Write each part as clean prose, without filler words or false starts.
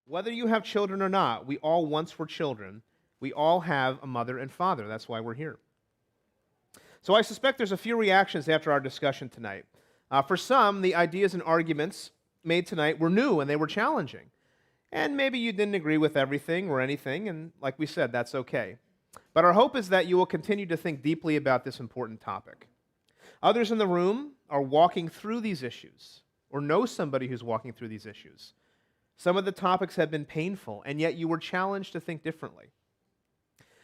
Whether you have children or not, we all once were children. We all have a mother and father. That's why we're here. So I suspect there's a few reactions after our discussion tonight. For some, the ideas and arguments made tonight were new and they were challenging. And maybe you didn't agree with everything or anything, and like we said, that's okay. But our hope is that you will continue to think deeply about this important topic. Others in the room are walking through these issues or know somebody who's walking through these issues. Some of the topics have been painful, and yet you were challenged to think differently.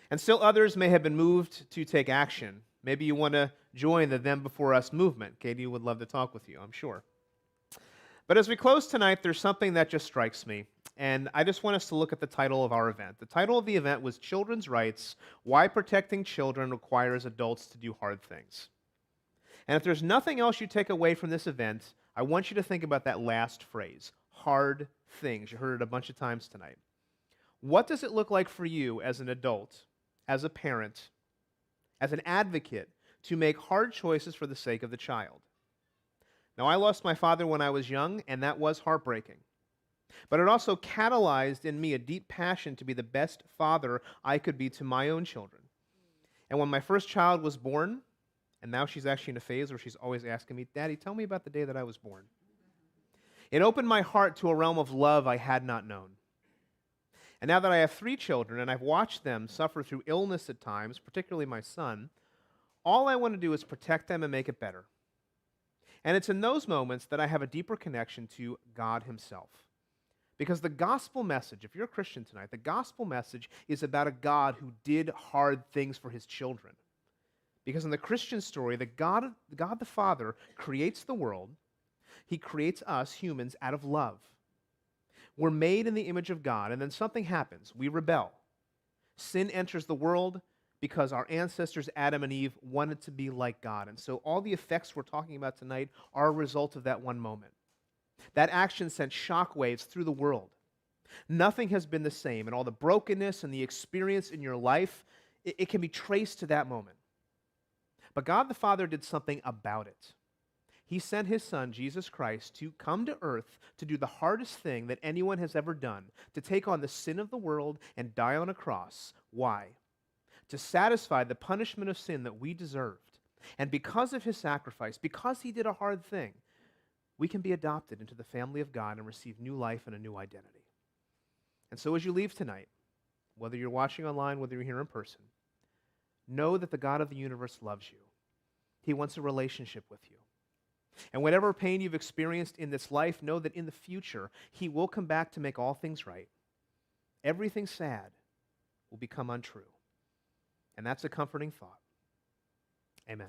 And still others may have been moved to take action. Maybe you want to join the Them Before Us movement. Katie would love to talk with you, I'm sure. But as we close tonight, there's something that just strikes me, and I just want us to look at the title of our event. The title of the event was Children's Rights: Why Protecting Children Requires Adults to Do Hard Things. And if there's nothing else you take away from this event, I want you to think about that last phrase, hard things. You heard it a bunch of times tonight. What does it look like for you as an adult, as a parent, as an advocate, to make hard choices for the sake of the child? Now, I lost my father when I was young, and that was heartbreaking. But it also catalyzed in me a deep passion to be the best father I could be to my own children. And when my first child was born, and now she's actually in a phase where she's always asking me, Daddy, tell me about the day that I was born. It opened my heart to a realm of love I had not known. And now that I have 3 children and I've watched them suffer through illness at times, particularly my son, all I want to do is protect them and make it better. And it's in those moments that I have a deeper connection to God Himself. Because the gospel message, if you're a Christian tonight, the gospel message is about a God who did hard things for His children. Because in the Christian story, God the Father creates the world. He creates us, humans, out of love. We're made in the image of God, and then something happens. We rebel. Sin enters the world because our ancestors, Adam and Eve, wanted to be like God. And so all the effects we're talking about tonight are a result of that one moment. That action sent shockwaves through the world. Nothing has been the same, and all the brokenness and the experience in your life, it can be traced to that moment. But God the Father did something about it. He sent His Son, Jesus Christ, to come to earth to do the hardest thing that anyone has ever done, to take on the sin of the world and die on a cross. Why? To satisfy the punishment of sin that we deserved. And because of His sacrifice, because He did a hard thing, we can be adopted into the family of God and receive new life and a new identity. And so as you leave tonight, whether you're watching online, whether you're here in person, know that the God of the universe loves you. He wants a relationship with you. And whatever pain you've experienced in this life, know that in the future, He will come back to make all things right. Everything sad will become untrue. And that's a comforting thought. Amen.